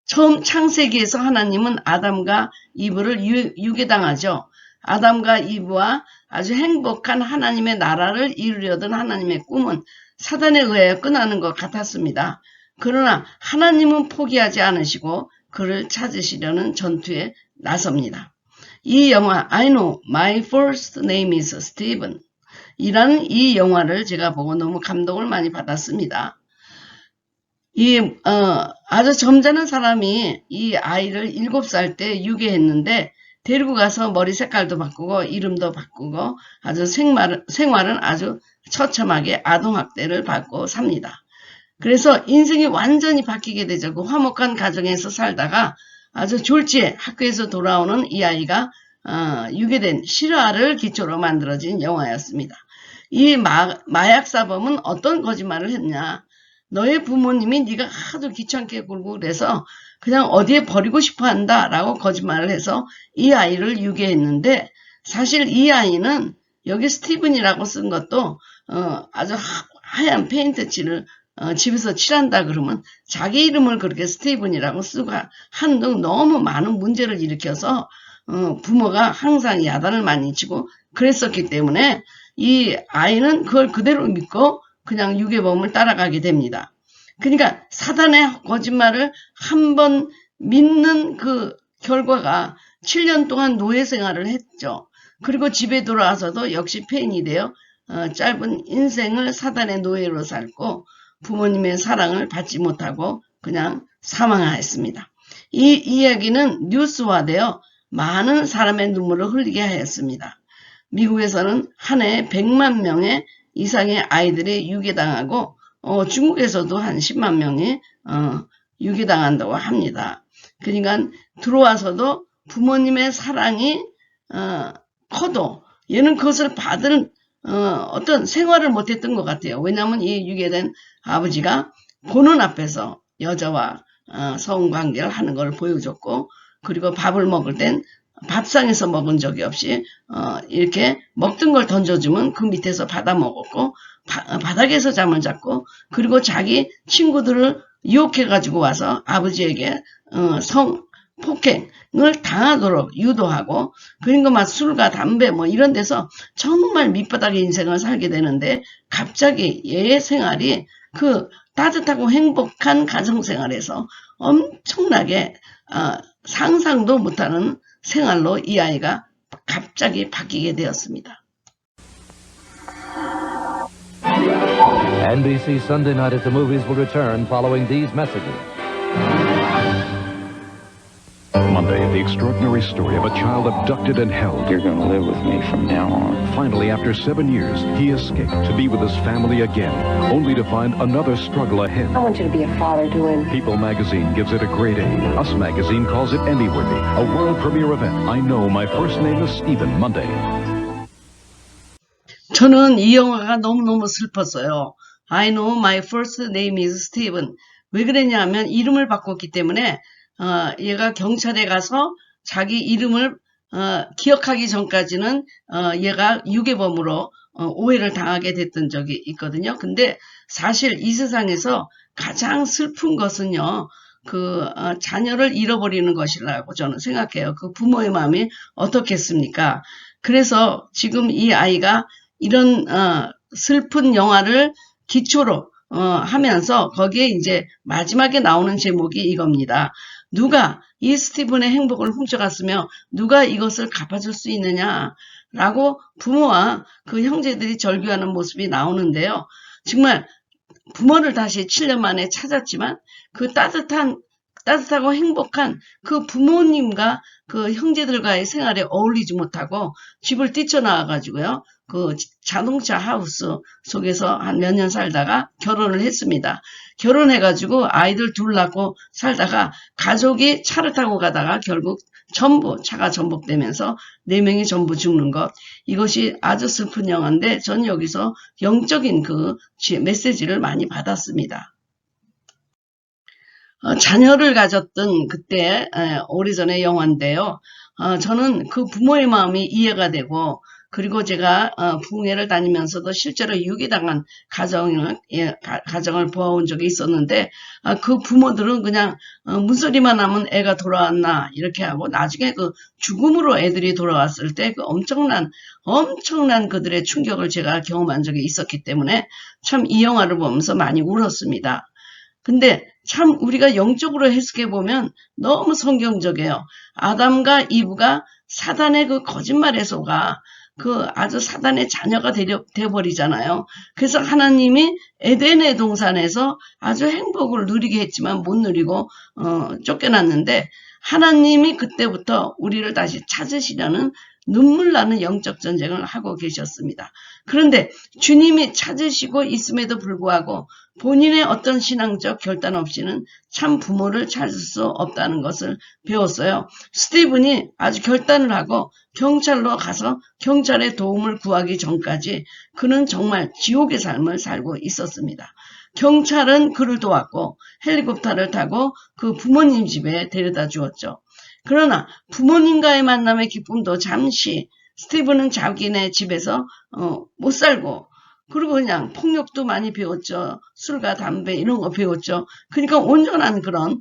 처음 창세기에서 하나님은 아담과 이브를 유괴당하죠. 아담과 이브와 아주 행복한 하나님의 나라를 이루려던 하나님의 꿈은 사단에 의하여 끝나는 것 같았습니다. 그러나 하나님은 포기하지 않으시고 그를 찾으시려는 전투에 나섭니다. 이 영화 I know my first name is Steven 이라는 이 영화를 제가 보고 너무 감동을 많이 받았습니다. 아주 점잖은 사람이 이 아이를 7살 때 유괴했는데 데리고 가서 머리 색깔도 바꾸고 이름도 바꾸고 아주 생활은 아주 처참하게 아동학대를 받고 삽니다. 그래서 인생이 완전히 바뀌게 되죠. 그 화목한 가정에서 살다가 아주 졸지에 학교에서 돌아오는 이 아이가 유괴된 실화를 기초로 만들어진 영화였습니다. 이 마약사범은 어떤 거짓말을 했냐. 너의 부모님이 네가 하도 귀찮게 굴고 그래서 그냥 어디에 버리고 싶어 한다 라고 거짓말을 해서 이 아이를 유괴했는데 사실 이 아이는 여기 스티븐이라고 쓴 것도 아주 하얀 페인트칠을 집에서 칠한다 그러면 자기 이름을 그렇게 스티븐이라고 쓰고 한 등 너무 많은 문제를 일으켜서 부모가 항상 야단을 많이 치고 그랬었기 때문에 이 아이는 그걸 그대로 믿고 그냥 유괴범을 따라가게 됩니다. 그러니까 사단의 거짓말을 한번 믿는 그 결과가 7년 동안 노예 생활을 했죠. 그리고 집에 돌아와서도 역시 폐인이 되어 짧은 인생을 사단의 노예로 살고 부모님의 사랑을 받지 못하고 그냥 사망하였습니다. 이 이야기는 뉴스화되어 많은 사람의 눈물을 흘리게 하였습니다. 미국에서는 한 해에 100만 명의 이상의 아이들이 유괴당하고 중국에서도 한 10만 명이 유괴당한다고 합니다. 그러니까 들어와서도 부모님의 사랑이 커도 얘는 그것을 받을 어떤 생활을 못했던 것 같아요. 왜냐하면 이 유괴된 아버지가 보는 앞에서 여자와 성관계를 하는 걸 보여줬고 그리고 밥을 먹을 땐 밥상에서 먹은 적이 없이 이렇게 먹던 걸 던져주면 그 밑에서 받아 먹었고 바닥에서 잠을 잤고 그리고 자기 친구들을 유혹해가지고 와서 아버지에게 성폭행을 당하도록 유도하고 그러니까 막 술과 담배 뭐 이런 데서 정말 밑바닥의 인생을 살게 되는데 갑자기 얘의 생활이 그 따뜻하고 행복한 가정생활에서 엄청나게 상상도 못하는 생활로 이 아이가 갑자기 바뀌게 되었습니다. NBC Sunday Night at the Movies will return following these messages. Monday, the extraordinary story of a child abducted and held. You're going to live with me from now on. Finally, after 7 years, he escaped to be with his family again, only to find another struggle ahead. I want you to be a father to him. People magazine gives it a grade A. Us magazine calls it Emmy-worthy, a world premiere event. I know my first name is Steven, Monday. 저는 이 영화가 너무너무 슬펐어요. I know my first name is Steven. 왜 그랬냐면 이름을 바꿨기 때문에 얘가 경찰에 가서 자기 이름을 기억하기 전까지는 얘가 유괴범으로 오해를 당하게 됐던 적이 있거든요. 근데 사실 이 세상에서 가장 슬픈 것은요. 자녀를 잃어버리는 것이라고 저는 생각해요. 그 부모의 마음이 어떻겠습니까? 그래서 지금 이 아이가 이런 슬픈 영화를 기초로 하면서 거기에 이제 마지막에 나오는 제목이 이겁니다. 누가 이 스티븐의 행복을 훔쳐갔으며 누가 이것을 갚아줄 수 있느냐라고 부모와 그 형제들이 절규하는 모습이 나오는데요. 정말 부모를 다시 7년 만에 찾았지만 그 따뜻하고 행복한 그 부모님과 그 형제들과의 생활에 어울리지 못하고 집을 뛰쳐나와가지고요. 그 자동차 하우스 속에서 한 몇 년 살다가 결혼을 했습니다. 결혼해가지고 아이들 둘 낳고 살다가 가족이 차를 타고 가다가 결국 차가 전복되면서 4명이 전부 죽는 것. 이것이 아주 슬픈 영화인데 전 여기서 영적인 그 메시지를 많이 받았습니다. 자녀를 가졌던 그때 오래전의 영화인데요. 저는 그 부모의 마음이 이해가 되고 그리고 제가 부흥회를 다니면서도 실제로 유기당한 가정을 보아온 적이 있었는데 그 부모들은 그냥 문소리만 하면 애가 돌아왔나 이렇게 하고 나중에 그 죽음으로 애들이 돌아왔을 때 그 엄청난 그들의 충격을 제가 경험한 적이 있었기 때문에 참 이 영화를 보면서 많이 울었습니다. 근데 참 우리가 영적으로 해석해 보면 너무 성경적이에요. 아담과 이브가 사단의 그 거짓말에 속아 그 아주 사단의 자녀가 되어버리잖아요. 그래서 하나님이 에덴의 동산에서 아주 행복을 누리게 했지만 못 누리고 쫓겨났는데 하나님이 그때부터 우리를 다시 찾으시려는 눈물 나는 영적 전쟁을 하고 계셨습니다. 그런데 주님이 찾으시고 있음에도 불구하고 본인의 어떤 신앙적 결단 없이는 참 부모를 찾을 수 없다는 것을 배웠어요. 스티븐이 아주 결단을 하고 경찰로 가서 경찰의 도움을 구하기 전까지 그는 정말 지옥의 삶을 살고 있었습니다. 경찰은 그를 도왔고 헬리콥터를 타고 그 부모님 집에 데려다 주었죠. 그러나 부모님과의 만남의 기쁨도 잠시 스티븐은 자기네 집에서 못 살고 그리고 그냥 폭력도 많이 배웠죠. 술과 담배 이런 거 배웠죠. 그러니까 온전한 그런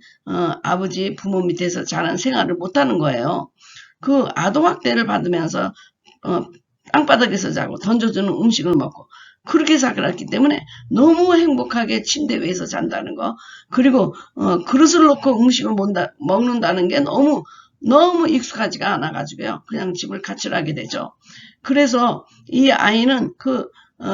아버지 부모 밑에서 자란 생활을 못하는 거예요. 그 아동학대를 받으면서 땅바닥에서 자고 던져주는 음식을 먹고 그렇게 살았기 때문에 너무 행복하게 침대 위에서 잔다는 거 그리고 그릇을 놓고 음식을 먹는다는 게 너무 익숙하지가 않아가지고요. 그냥 집을 가출하게 되죠. 그래서 이 아이는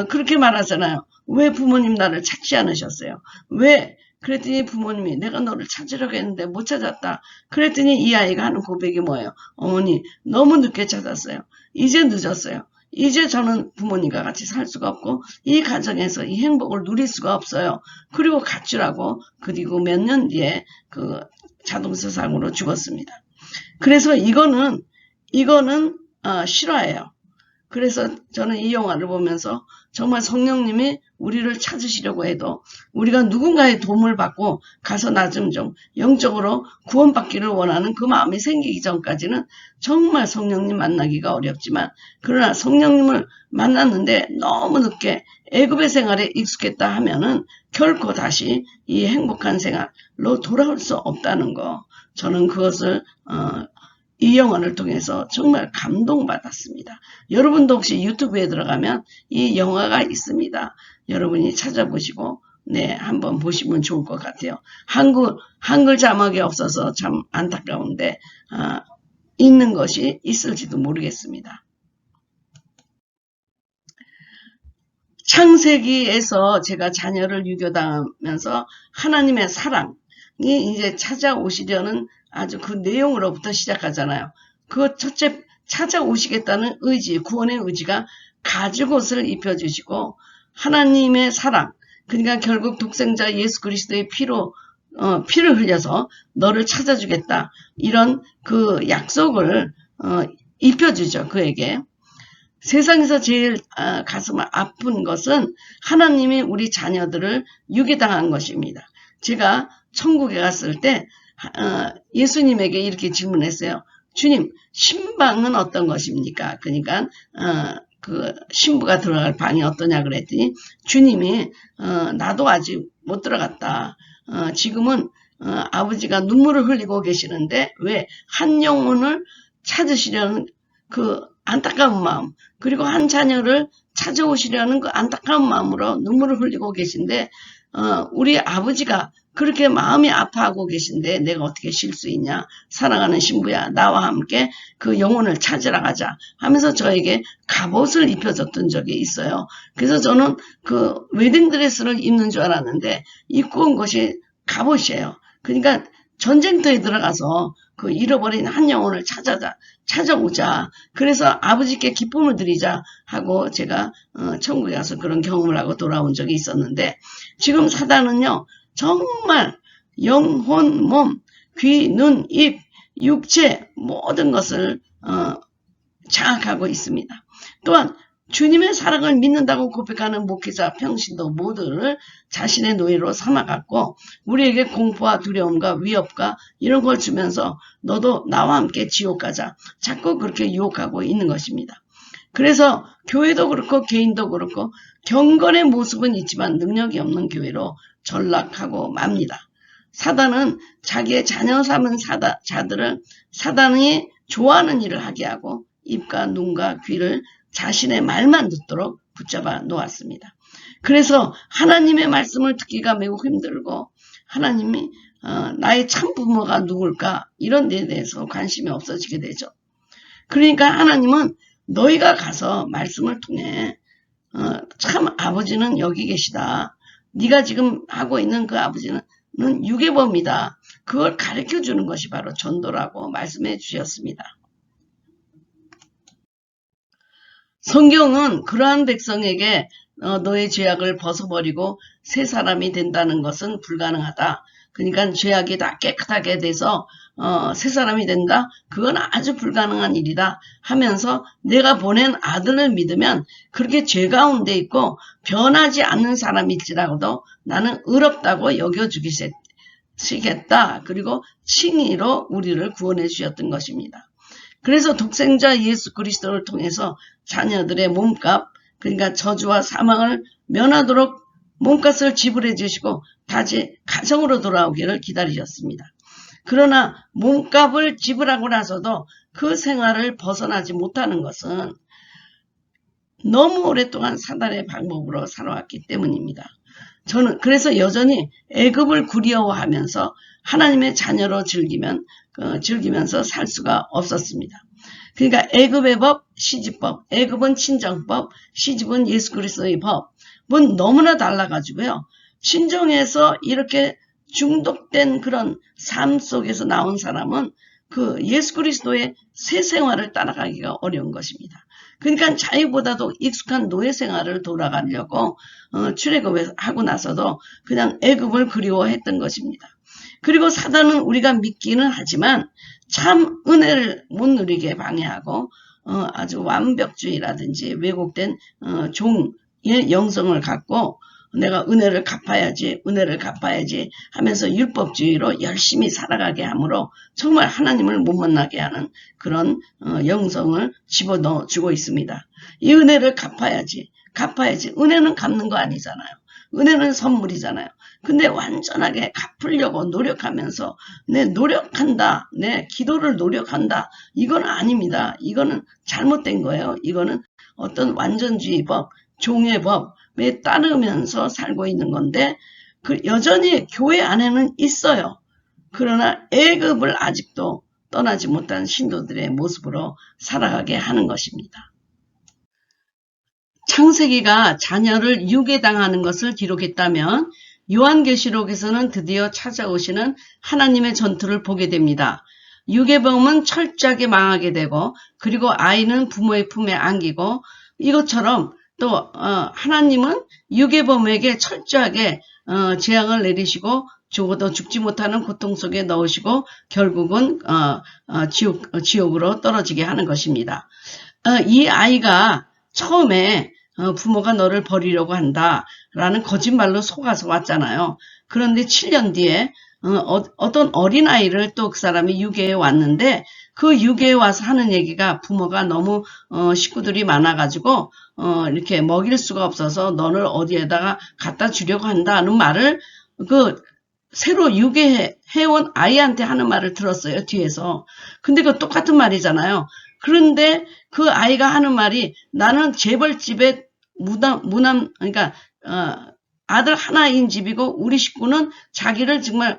그렇게 말하잖아요. 왜 부모님 나를 찾지 않으셨어요? 왜? 그랬더니 부모님이 내가 너를 찾으려고 했는데 못 찾았다. 그랬더니 이 아이가 하는 고백이 뭐예요? 어머니 너무 늦게 찾았어요. 이제 늦었어요. 이제 저는 부모님과 같이 살 수가 없고 이 가정에서 이 행복을 누릴 수가 없어요. 그리고 가출하고 그리고 몇 년 뒤에 그 자동차 사고로 죽었습니다. 그래서 이거는 실화예요. 그래서 저는 이 영화를 보면서 정말 성령님이 우리를 찾으시려고 해도 우리가 누군가의 도움을 받고 가서 나 좀 영적으로 구원받기를 원하는 그 마음이 생기기 전까지는 정말 성령님 만나기가 어렵지만 그러나 성령님을 만났는데 너무 늦게 애굽의 생활에 익숙했다 하면은 결코 다시 이 행복한 생활로 돌아올 수 없다는 거. 저는 그것을 이 영화를 통해서 정말 감동받았습니다. 여러분도 혹시 유튜브에 들어가면 이 영화가 있습니다. 여러분이 찾아보시고 한번 보시면 좋을 것 같아요. 한글 자막이 없어서 참 안타까운데 있는 것이 있을지도 모르겠습니다. 창세기에서 제가 자녀를 유교당하면서 하나님의 사랑이 이제 찾아오시려는 아주 그 내용으로부터 시작하잖아요. 그 첫째 찾아오시겠다는 의지, 구원의 의지가 가죽옷을 입혀주시고 하나님의 사랑, 그러니까 결국 독생자 예수 그리스도의 피를 흘려서 너를 찾아주겠다. 이런 그 약속을 입혀주죠. 그에게. 세상에서 제일 가슴 아픈 것은 하나님이 우리 자녀들을 유기당한 것입니다. 제가 천국에 갔을 때 예수님에게 이렇게 질문했어요. 주님, 신방은 어떤 것입니까? 그러니까 그 신부가 들어갈 방이 어떠냐 그랬더니 주님이 나도 아직 못 들어갔다. 지금은 아버지가 눈물을 흘리고 계시는데 왜 한 영혼을 찾으시려는 그 안타까운 마음 그리고 한 자녀를 찾아오시려는 그 안타까운 마음으로 눈물을 흘리고 계신데 우리 아버지가 그렇게 마음이 아파하고 계신데 내가 어떻게 쉴 수 있냐. 사랑하는 신부야 나와 함께 그 영혼을 찾으러 가자 하면서 저에게 갑옷을 입혀줬던 적이 있어요. 그래서 저는 그 웨딩드레스를 입는 줄 알았는데 입고 온 것이 갑옷이에요. 그러니까 전쟁터에 들어가서 그 잃어버린 한 영혼을 찾아오자. 그래서 아버지께 기쁨을 드리자 하고 제가 천국에 가서 그런 경험을 하고 돌아온 적이 있었는데 지금 사단은요. 정말 영혼, 몸, 귀, 눈, 입, 육체 모든 것을 장악하고 있습니다. 또한 주님의 사랑을 믿는다고 고백하는 목회자 평신도 모두를 자신의 노예로 삼아갖고 우리에게 공포와 두려움과 위협과 이런 걸 주면서 너도 나와 함께 지옥 가자. 자꾸 그렇게 유혹하고 있는 것입니다. 그래서 교회도 그렇고 개인도 그렇고 경건의 모습은 있지만 능력이 없는 교회로 전락하고 맙니다. 사단은 자기의 자녀 삼은 자들을 사단이 좋아하는 일을 하게 하고 입과 눈과 귀를 자신의 말만 듣도록 붙잡아 놓았습니다. 그래서 하나님의 말씀을 듣기가 매우 힘들고 하나님이 나의 참 부모가 누굴까 이런 데 대해서 관심이 없어지게 되죠. 그러니까 하나님은 너희가 가서 말씀을 통해 참 아버지는 여기 계시다. 네가 지금 하고 있는 그 아버지는 유괴범이다. 그걸 가르쳐 주는 것이 바로 전도라고 말씀해 주셨습니다. 성경은 그러한 백성에게 너의 죄악을 벗어버리고 새 사람이 된다는 것은 불가능하다. 그러니까 죄악이 다 깨끗하게 돼서 새 사람이 된다? 그건 아주 불가능한 일이다 하면서 내가 보낸 아들을 믿으면 그렇게 죄 가운데 있고 변하지 않는 사람일지라도 나는 의롭다고 여겨주시겠다. 그리고 칭의로 우리를 구원해 주셨던 것입니다. 그래서 독생자 예수 그리스도를 통해서 자녀들의 몸값, 그러니까 저주와 사망을 면하도록 몸값을 지불해 주시고 다시 가정으로 돌아오기를 기다리셨습니다. 그러나 몸값을 지불하고 나서도 그 생활을 벗어나지 못하는 것은 너무 오랫동안 사단의 방법으로 살아왔기 때문입니다. 저는 그래서 여전히 애굽을 그리워하면서 하나님의 자녀로 즐기면서 살 수가 없었습니다. 그러니까 애굽의 법, 시집법, 애굽은 친정법, 시집은 예수 그리스도의 법은 너무나 달라가지고요. 친정에서 이렇게 중독된 그런 삶 속에서 나온 사람은 그 예수 그리스도의 새 생활을 따라가기가 어려운 것입니다. 그러니까 자유보다도 익숙한 노예 생활을 돌아가려고 출애굽을 하고 나서도 그냥 애굽을 그리워했던 것입니다. 그리고 사단은 우리가 믿기는 하지만 참 은혜를 못 누리게 방해하고 아주 완벽주의라든지 왜곡된 종의 영성을 갖고 내가 은혜를 갚아야지 하면서 율법주의로 열심히 살아가게 하므로 정말 하나님을 못 만나게 하는 그런 영성을 집어넣어 주고 있습니다. 이 은혜를 갚아야지. 은혜는 갚는 거 아니잖아요. 은혜는 선물이잖아요. 근데 완전하게 갚으려고 노력하면서 내 노력한다, 내 기도를 노력한다, 이건 아닙니다. 이거는 잘못된 거예요. 이거는 어떤 완전주의 법, 종의 법에 따르면서 살고 있는 건데 그 여전히 교회 안에는 있어요. 그러나 애굽을 아직도 떠나지 못한 신도들의 모습으로 살아가게 하는 것입니다. 창세기가 자녀를 유괴당하는 것을 기록했다면 요한계시록에서는 드디어 찾아오시는 하나님의 전투를 보게 됩니다. 유괴범은 철저하게 망하게 되고 그리고 아이는 부모의 품에 안기고 이것처럼 또 하나님은 유괴범에게 철저하게 재앙을 내리시고 죽어도 죽지 못하는 고통 속에 넣으시고 결국은 지옥으로 떨어지게 하는 것입니다. 이 아이가 처음에 부모가 너를 버리려고 한다라는 거짓말로 속아서 왔잖아요. 그런데 7년 뒤에 어떤 어린아이를 또 그 사람이 유괴해 왔는데 그 유괴해 와서 하는 얘기가 부모가 너무 식구들이 많아가지고 이렇게 먹일 수가 없어서 너를 어디에다가 갖다 주려고 한다는 말을 그 새로 유괴해온 아이한테 하는 말을 들었어요. 뒤에서. 근데 그 똑같은 말이잖아요. 그런데 그 아이가 하는 말이 나는 재벌집에 그러니까 아들 하나인 집이고 우리 식구는 자기를 정말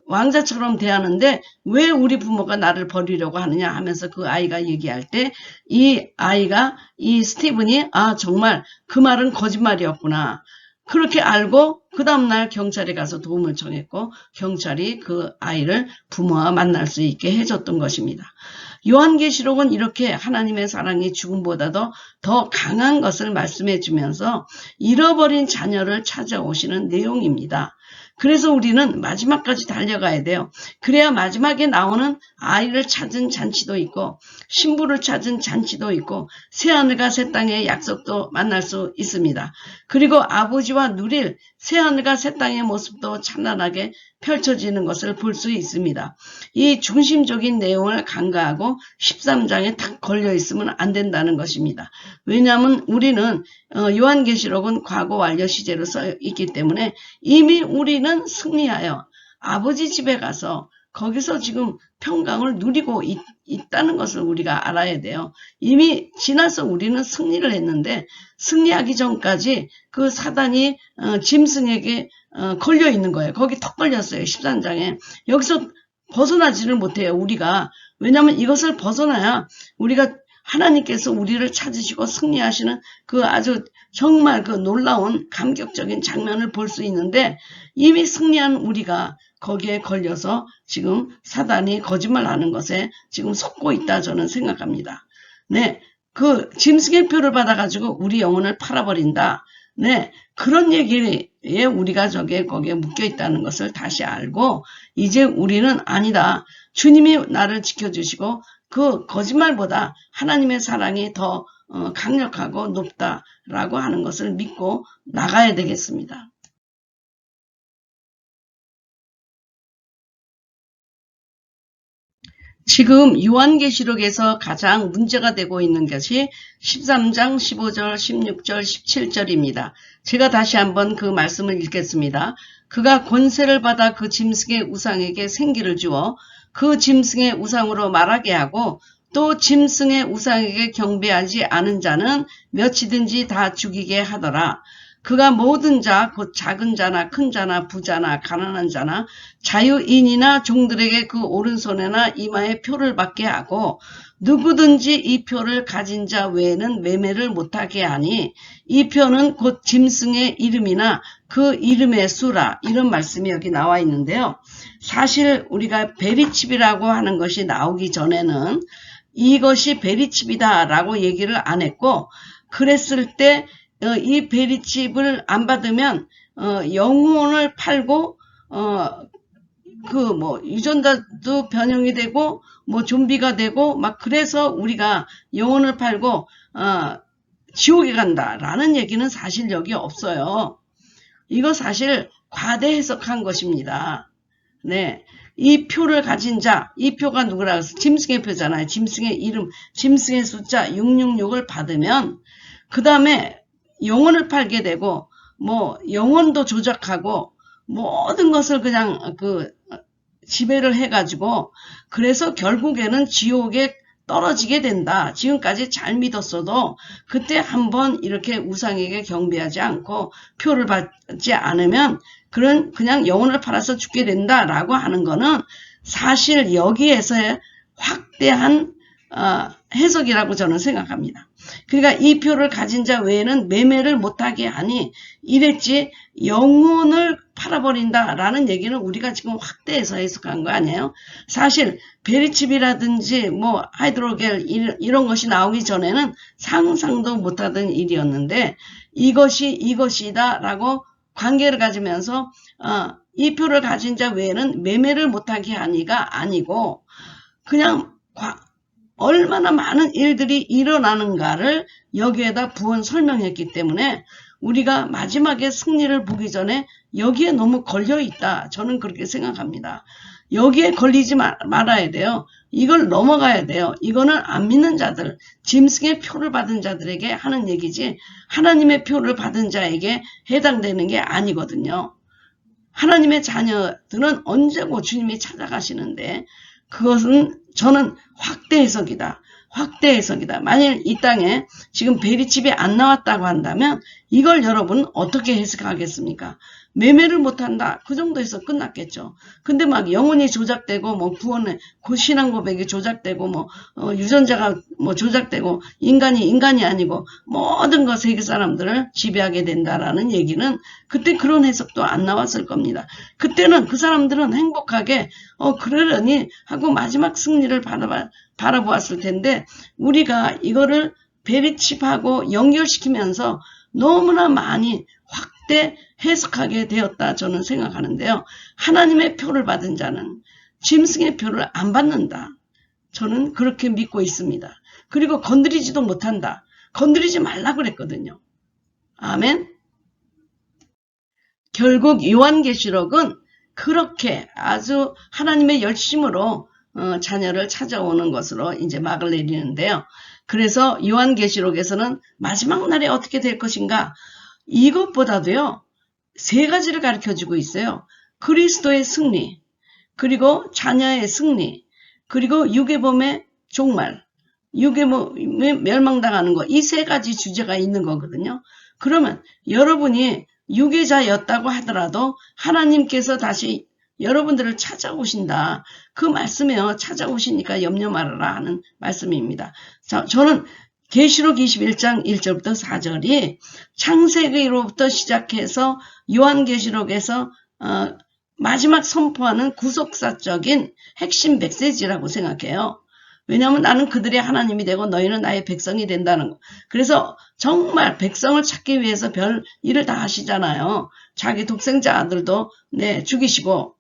왕자처럼 대하는데 왜 우리 부모가 나를 버리려고 하느냐 하면서 그 아이가 얘기할 때 이 스티븐이 정말 그 말은 거짓말이었구나. 그렇게 알고 그 다음날 경찰에 가서 도움을 청했고 경찰이 그 아이를 부모와 만날 수 있게 해줬던 것입니다. 요한계시록은 이렇게 하나님의 사랑이 죽음보다도 더 강한 것을 말씀해 주면서 잃어버린 자녀를 찾아오시는 내용입니다. 그래서 우리는 마지막까지 달려가야 돼요. 그래야 마지막에 나오는 아이를 찾은 잔치도 있고 신부를 찾은 잔치도 있고 새하늘과 새 땅의 약속도 만날 수 있습니다. 그리고 아버지와 누릴 새하늘과 새 땅의 모습도 찬란하게 펼쳐지는 것을 볼 수 있습니다. 이 중심적인 내용을 간과하고 13장에 딱 걸려 있으면 안 된다는 것입니다. 왜냐하면 우리는 요한계시록은 과거 완료 시제로 써 있기 때문에 이미 우리는 승리하여 아버지 집에 가서 거기서 지금 평강을 누리고 있다는 것을 우리가 알아야 돼요. 이미 지나서 우리는 승리를 했는데 승리하기 전까지 그 사단이 짐승에게 걸려 있는 거예요. 거기 턱 걸렸어요. 13장에. 여기서 벗어나지를 못해요. 우리가. 왜냐하면 이것을 벗어나야 우리가 하나님께서 우리를 찾으시고 승리하시는 그 아주 정말 그 놀라운 감격적인 장면을 볼 수 있는데 이미 승리한 우리가 거기에 걸려서 지금 사단이 거짓말하는 것에 지금 속고 있다 저는 생각합니다. 네, 그 짐승의 표를 받아가지고 우리 영혼을 팔아버린다. 네, 그런 얘기에 우리가 거기에 묶여 있다는 것을 다시 알고 이제 우리는 아니다. 주님이 나를 지켜주시고 그 거짓말보다 하나님의 사랑이 더 강력하고 높다라고 하는 것을 믿고 나가야 되겠습니다. 지금 요한계시록에서 가장 문제가 되고 있는 것이 13장 15절, 16절, 17절입니다. 제가 다시 한번 그 말씀을 읽겠습니다. 그가 권세를 받아 그 짐승의 우상에게 생기를 주어 그 짐승의 우상으로 말하게 하고 또 짐승의 우상에게 경배하지 않은 자는 몇이든지 다 죽이게 하더라. 그가 모든 자, 곧 작은 자나 큰 자나 부자나 가난한 자나 자유인이나 종들에게 그 오른손에나 이마에 표를 받게 하고 누구든지 이 표를 가진 자 외에는 매매를 못하게 하니 이 표는 곧 짐승의 이름이나 그 이름의 수라 이런 말씀이 여기 나와 있는데요. 사실 우리가 베리칩이라고 하는 것이 나오기 전에는 이것이 베리칩이다라고 얘기를 안 했고 그랬을 때 이 베리칩을 안 받으면 영혼을 팔고 유전자도 변형이 되고 좀비가 되고 막 그래서 우리가 영혼을 팔고 지옥에 간다라는 얘기는 사실 여기 없어요. 이거 사실 과대 해석한 것입니다. 네. 이 표를 가진 자, 이 표가 누구라고 해서 짐승의 표잖아요. 짐승의 이름, 짐승의 숫자 666을 받으면 그 다음에 영혼을 팔게 되고 영혼도 조작하고 모든 것을 그냥 지배를 해가지고 그래서 결국에는 지옥에 떨어지게 된다. 지금까지 잘 믿었어도 그때 한번 이렇게 우상에게 경배하지 않고 표를 받지 않으면 그냥 영혼을 팔아서 죽게 된다라고 하는 거는 사실 여기에서의 확대한 해석이라고 저는 생각합니다. 그러니까 이 표를 가진 자 외에는 매매를 못하게 하니 이랬지 영혼을 팔아버린다라는 얘기는 우리가 지금 확대해서 해석한 거 아니에요? 사실 베리칩이라든지 하이드로겔 이런 것이 나오기 전에는 상상도 못하던 일이었는데 이것이다라고 관계를 가지면서 이 표를 가진 자 외에는 매매를 못하게 하니가 아니고 그냥 얼마나 많은 일들이 일어나는가를 여기에다 부언 설명했기 때문에 우리가 마지막에 승리를 보기 전에 여기에 너무 걸려있다. 저는 그렇게 생각합니다. 여기에 걸리지 말아야 돼요. 이걸 넘어가야 돼요. 이거는 안 믿는 자들, 짐승의 표를 받은 자들에게 하는 얘기지 하나님의 표를 받은 자에게 해당되는 게 아니거든요. 하나님의 자녀들은 언제고 주님이 찾아가시는데 그것은 저는 확대 해석이다. 확대 해석이다. 만일 이 땅에 지금 베리칩이 안 나왔다고 한다면 이걸 여러분 어떻게 해석하겠습니까? 매매를 못한다. 그 정도에서 끝났겠죠. 근데 막 영혼이 조작되고 구원의 신앙 고백이 조작되고 유전자가 조작되고 인간이 아니고 모든 것 세계 사람들을 지배하게 된다라는 얘기는 그때 그런 해석도 안 나왔을 겁니다. 그때는 그 사람들은 행복하게 그러려니 하고 마지막 승리를 바라보았을 텐데 우리가 이거를 베리칩하고 연결시키면서 너무나 많이 확대 해석하게 되었다 저는 생각하는데요. 하나님의 표를 받은 자는 짐승의 표를 안 받는다. 저는 그렇게 믿고 있습니다. 그리고 건드리지도 못한다. 건드리지 말라 그랬거든요. 아멘. 결국 요한계시록은 그렇게 아주 하나님의 열심으로 자녀를 찾아오는 것으로 이제 막을 내리는데요. 그래서 요한계시록에서는 마지막 날에 어떻게 될 것인가, 이것보다도요 3가지를 가르쳐주고 있어요. 그리스도의 승리, 그리고 자녀의 승리, 그리고 유괴범의 종말, 유괴범에 멸망당하는 것, 이 3가지 주제가 있는 거거든요. 그러면 여러분이 유괴자였다고 하더라도 하나님께서 다시 여러분들을 찾아오신다. 그 말씀에요. 찾아오시니까 염려 말아라 하는 말씀입니다. 자, 저는 계시록 21장 1절부터 4절이 창세기로부터 시작해서 요한계시록에서 마지막 선포하는 구속사적인 핵심 메시지라고 생각해요. 왜냐하면 나는 그들의 하나님이 되고 너희는 나의 백성이 된다는 거. 그래서 정말 백성을 찾기 위해서 별 일을 다 하시잖아요. 자기 독생자 아들도 죽이시고.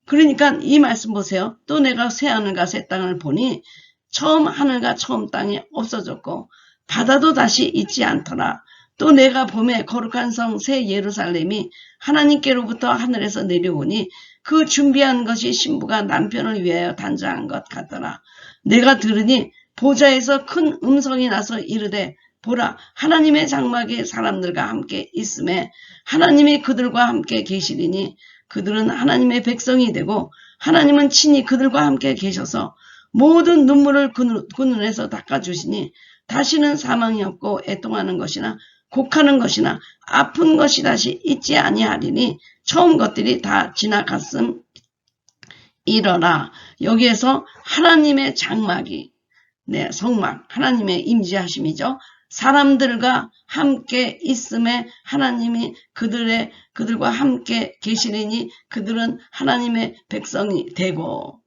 그러니까 이 말씀 보세요. 또 내가 새 하늘과 새 땅을 보니 처음 하늘과 처음 땅이 없어졌고 바다도 다시 있지 않더라. 또 내가 봄에 거룩한 성 새 예루살렘이 하나님께로부터 하늘에서 내려오니 그 준비한 것이 신부가 남편을 위하여 단장한 것 같더라. 내가 들으니 보좌에서 큰 음성이 나서 이르되 보라, 하나님의 장막이 사람들과 함께 있음에 하나님이 그들과 함께 계시리니 그들은 하나님의 백성이 되고 하나님은 친히 그들과 함께 계셔서 모든 눈물을 그 눈에서 닦아주시니 다시는 사망이 없고 애통하는 것이나 곡하는 것이나 아픈 것이 다시 있지 아니하리니 처음 것들이 다 지나갔음 이러라. 여기에서 하나님의 장막이, 성막, 하나님의 임재하심이죠. 사람들과 함께 있음에 하나님이 그들과 함께 계시리니 그들은 하나님의 백성이 되고,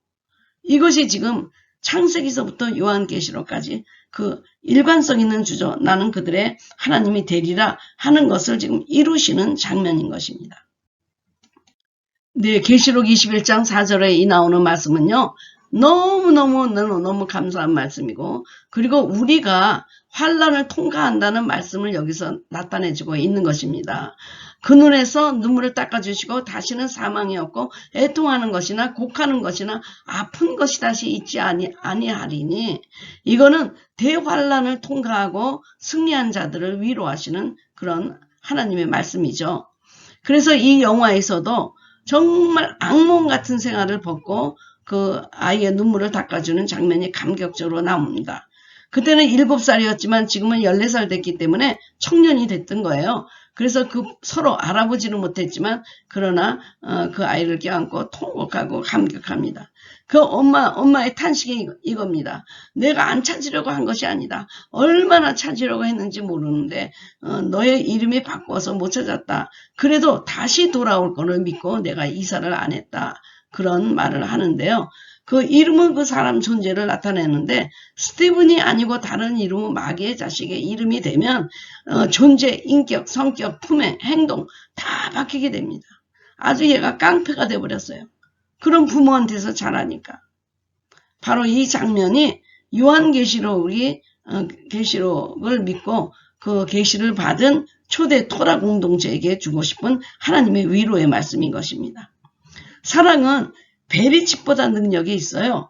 이것이 지금 창세기서부터 요한계시록까지 그 일관성 있는 주죠. 나는 그들의 하나님이 되리라 하는 것을 지금 이루시는 장면인 것입니다. 네, 계시록 21장 4절에 이 나오는 말씀은요. 너무 감사한 말씀이고, 그리고 우리가 환난을 통과한다는 말씀을 여기서 나타내주고 있는 것입니다. 그 눈에서 눈물을 닦아주시고 다시는 사망이 없고 애통하는 것이나 곡하는 것이나 아픈 것이 다시 있지 아니하리니, 이거는 대환난을 통과하고 승리한 자들을 위로하시는 그런 하나님의 말씀이죠. 그래서 이 영화에서도 정말 악몽 같은 생활을 벗고 그 아이의 눈물을 닦아주는 장면이 감격적으로 나옵니다. 그때는 7살이었지만 지금은 14살 됐기 때문에 청년이 됐던 거예요. 그래서 서로 알아보지는 못했지만 그러나 그 아이를 껴안고 통곡하고 감격합니다. 그 엄마의 탄식이 이겁니다. 내가 안 찾으려고 한 것이 아니다. 얼마나 찾으려고 했는지 모르는데 너의 이름이 바꿔서 못 찾았다. 그래도 다시 돌아올 거를 믿고 내가 이사를 안 했다. 그런 말을 하는데요. 그 이름은 그 사람 존재를 나타내는데 스티븐이 아니고 다른 이름은 마귀의 자식의 이름이 되면 존재, 인격, 성격, 품행, 행동 다 바뀌게 됩니다. 아주 얘가 깡패가 돼버렸어요. 그런 부모한테서 자라니까. 바로 이 장면이 요한계시록을 믿고 그 계시를 받은 초대 토라 공동체에게 주고 싶은 하나님의 위로의 말씀인 것입니다. 사랑은 베리칩보다 능력이 있어요.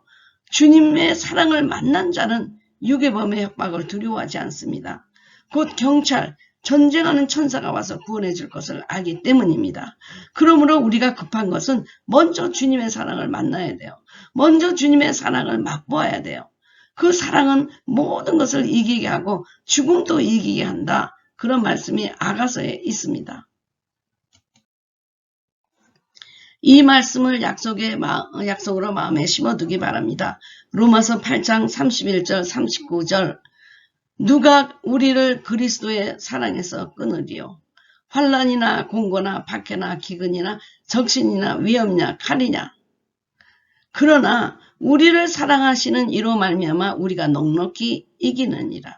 주님의 사랑을 만난 자는 유괴범의 협박을 두려워하지 않습니다. 곧 경찰, 전쟁하는 천사가 와서 구원해 줄 것을 알기 때문입니다. 그러므로 우리가 급한 것은 먼저 주님의 사랑을 만나야 돼요. 먼저 주님의 사랑을 맛보아야 돼요. 그 사랑은 모든 것을 이기게 하고 죽음도 이기게 한다. 그런 말씀이 아가서에 있습니다. 이 말씀을 약속으로 마음에 심어두기 바랍니다. 로마서 8장 31절 39절 누가 우리를 그리스도의 사랑에서 끊으리요? 환난이나 공고나 박해나 기근이나 적신이나 위험이나 칼이냐? 그러나 우리를 사랑하시는 이로 말미암아 우리가 넉넉히 이기느니라.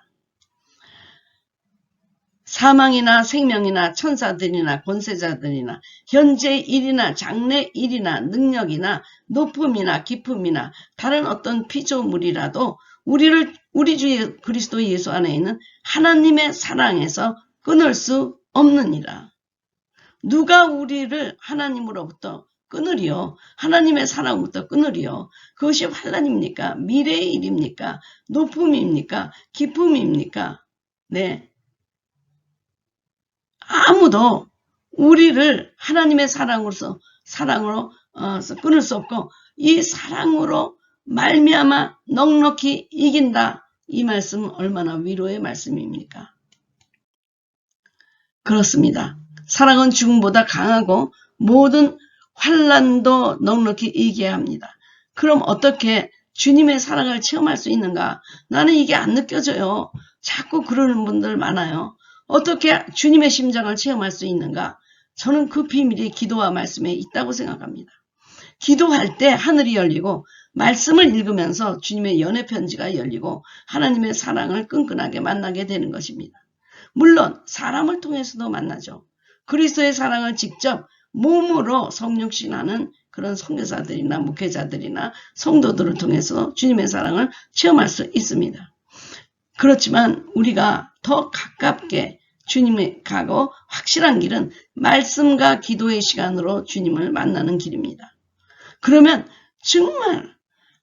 사망이나 생명이나 천사들이나 권세자들이나 현재 일이나 장래 일이나 능력이나 높음이나 깊음이나 다른 어떤 피조물이라도 우리 주 그리스도 예수 안에 있는 하나님의 사랑에서 끊을 수 없느니라. 누가 우리를 하나님으로부터 끊으리요. 하나님의 사랑부터 끊으리요. 그것이 환난입니까? 미래의 일입니까? 높음입니까? 기쁨입니까? 네. 아무도 우리를 하나님의 사랑으로 끊을 수 없고, 이 사랑으로 말미암아 넉넉히 이긴다. 이 말씀 얼마나 위로의 말씀입니까? 그렇습니다. 사랑은 죽음보다 강하고 모든 환난도 넉넉히 이기게 합니다. 그럼 어떻게 주님의 사랑을 체험할 수 있는가? 나는 이게 안 느껴져요. 자꾸 그러는 분들 많아요. 어떻게 주님의 심장을 체험할 수 있는가? 저는 그 비밀이 기도와 말씀에 있다고 생각합니다. 기도할 때 하늘이 열리고 말씀을 읽으면서 주님의 연애 편지가 열리고 하나님의 사랑을 끈끈하게 만나게 되는 것입니다. 물론 사람을 통해서도 만나죠. 그리스도의 사랑을 직접 몸으로 성육신하는 그런 선교사들이나 목회자들이나 성도들을 통해서 주님의 사랑을 체험할 수 있습니다. 그렇지만 우리가 더 가깝게 주님에 가고 확실한 길은 말씀과 기도의 시간으로 주님을 만나는 길입니다. 그러면 정말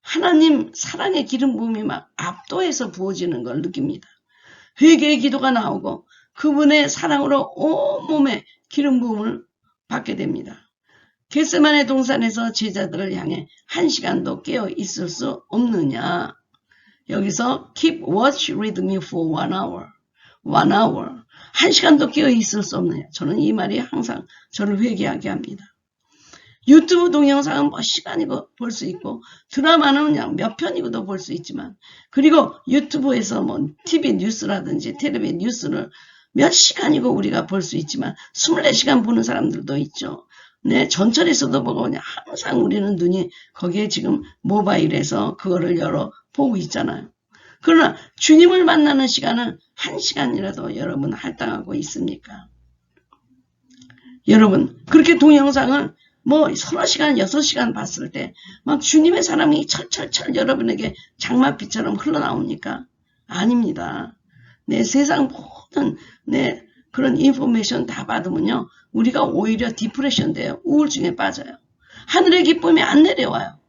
하나님 사랑의 기름 부음이 막 압도해서 부어지는 걸 느낍니다. 회개의 기도가 나오고 그분의 사랑으로 온몸에 기름 부음을 받게 됩니다. 겟세마네 동산에서 제자들을 향해 1시간도 깨어 있을 수 없느냐. 여기서 keep watch with me for 1 hour. 1 hour. 1시간도 깨어 있을 수 없느냐. 저는 이 말이 항상 저를 회개하게 합니다. 유튜브 동영상은 뭐 시간이고 볼 수 있고 드라마는 그냥 몇 편이고도 볼 수 있지만, 그리고 유튜브에서 뭐 TV 뉴스라든지 텔레비 뉴스를 몇 시간이고 우리가 볼 수 있지만 24시간 보는 사람들도 있죠. 네, 전철에서도 보고 그냥 항상 우리는 눈이 거기에 지금 모바일에서 그거를 열어 보고 있잖아요. 그러나 주님을 만나는 시간은 1시간이라도 여러분 할당하고 있습니까? 여러분 그렇게 동영상을 뭐 서너 시간, 6시간 봤을 때 막 주님의 사랑이 철철철 여러분에게 장맛비처럼 흘러나옵니까? 아닙니다. 내 세상 모든 그런 인포메이션 다 받으면요, 우리가 오히려 디프레션 돼요. 우울증에 빠져요. 하늘의 기쁨이 안 내려와요.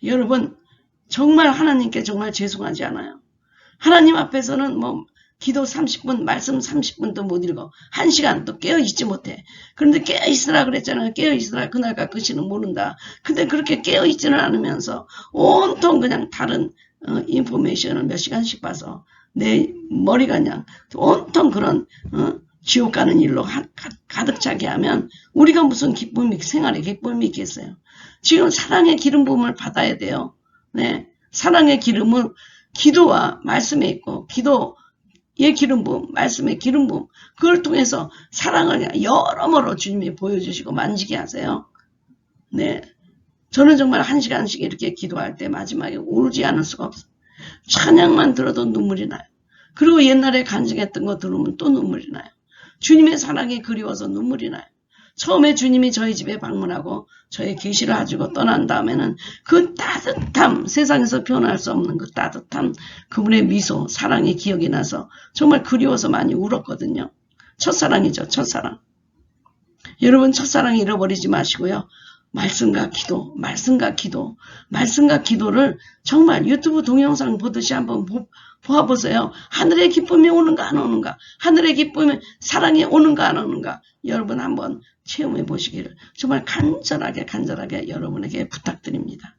여러분 정말 하나님께 정말 죄송하지 않아요? 하나님 앞에서는 뭐 기도 30분, 말씀 30분도 못 읽어. 1시간도 깨어있지 못해. 그런데 깨어있으라 그랬잖아요. 깨어있으라. 그날 까끝이는 모른다. 근데 그렇게 깨어있지는 않으면서 온통 그냥 다른 인포메이션을 몇 시간씩 봐서 내 머리가 그냥 온통 그런 지옥 가는 일로 가득 차게 하면 우리가 무슨 기쁨이, 생활에 기쁨이 있겠어요. 지금 사랑의 기름 부음을 받아야 돼요. 네, 사랑의 기름을 기도와 말씀에 있고, 기도의 기름 부음, 말씀의 기름 부음, 그걸 통해서 사랑을 여러모로 주님이 보여주시고 만지게 하세요. 네, 저는 정말 1시간씩 이렇게 기도할 때 마지막에 울지 않을 수가 없어요. 찬양만 들어도 눈물이 나요. 그리고 옛날에 간증했던 거 들으면 또 눈물이 나요. 주님의 사랑이 그리워서 눈물이 나요. 처음에 주님이 저희 집에 방문하고 저의 계시를 가지고 떠난 다음에는 그 따뜻함, 세상에서 표현할 수 없는 그 따뜻함, 그분의 미소, 사랑이 기억이 나서 정말 그리워서 많이 울었거든요. 첫사랑이죠, 첫사랑. 여러분 첫사랑 잃어버리지 마시고요. 말씀과 기도, 말씀과 기도, 말씀과 기도를 정말 유튜브 동영상 보듯이 한번 보아보세요. 하늘의 기쁨이 오는가 안 오는가, 하늘의 기쁨이 사랑이 오는가 안 오는가, 여러분 한번 체험해 보시기를 정말 간절하게 여러분에게 부탁드립니다.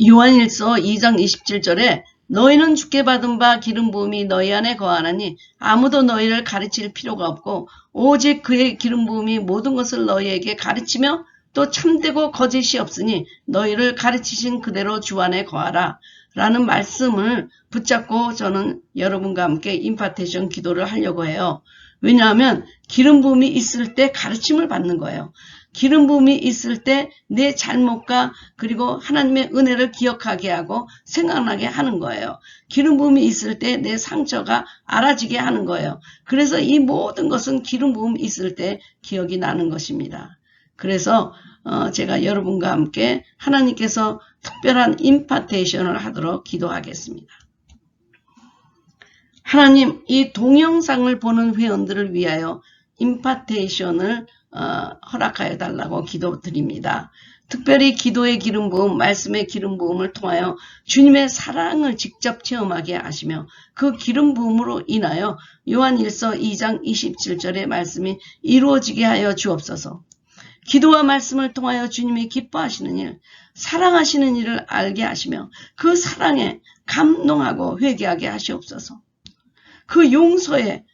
요한일서 2장 27절에 너희는 주께 받은 바 기름 부음이 너희 안에 거하나니 아무도 너희를 가르칠 필요가 없고 오직 그의 기름 부음이 모든 것을 너희에게 가르치며 또 참되고 거짓이 없으니 너희를 가르치신 그대로 주 안에 거하라 라는 말씀을 붙잡고 저는 여러분과 함께 임파테이션 기도를 하려고 해요. 왜냐하면 기름 부음이 있을 때 가르침을 받는 거예요. 기름 부음이 있을 때 내 잘못과 그리고 하나님의 은혜를 기억하게 하고 생각나게 하는 거예요. 기름 부음이 있을 때 내 상처가 알아지게 하는 거예요. 그래서 이 모든 것은 기름 부음이 있을 때 기억이 나는 것입니다. 그래서 제가 여러분과 함께 하나님께서 특별한 임파테이션을 하도록 기도하겠습니다. 하나님, 이 동영상을 보는 회원들을 위하여 임파테이션을 허락하여 달라고 기도드립니다. 특별히 기도의 기름 부음, 말씀의 기름 부음을 통하여 주님의 사랑을 직접 체험하게 하시며 그 기름 부음으로 인하여 요한일서 2장 27절의 말씀이 이루어지게 하여 주옵소서. 기도와 말씀을 통하여 주님이 기뻐하시는 일, 사랑하시는 일을 알게 하시며 그 사랑에 감동하고 회개하게 하시옵소서. 그 용서에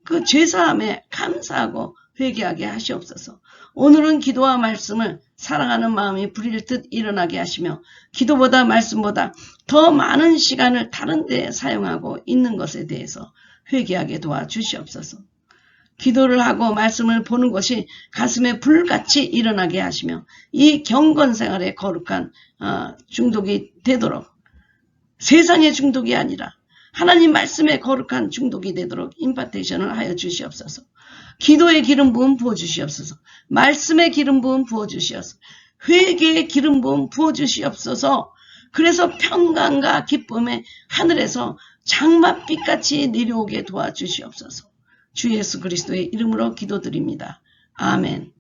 그 죄사함에 감사하고 회개하게 하시옵소서. 오늘은 기도와 말씀을 사랑하는 마음이 불일듯 일어나게 하시며 기도보다 말씀보다 더 많은 시간을 다른 데에 사용하고 있는 것에 대해서 회개하게 도와주시옵소서. 기도를 하고 말씀을 보는 것이 가슴에 불같이 일어나게 하시며 이 경건생활의 거룩한 중독이 되도록, 세상의 중독이 아니라 하나님 말씀의 거룩한 중독이 되도록 임파테이션을 하여 주시옵소서. 기도의 기름 부음 부어주시옵소서. 말씀의 기름 부음 부어주시옵소서. 회개의 기름 부음 부어주시옵소서. 그래서 평강과 기쁨의 하늘에서 장맛빛같이 내려오게 도와주시옵소서. 주 예수 그리스도의 이름으로 기도드립니다. 아멘.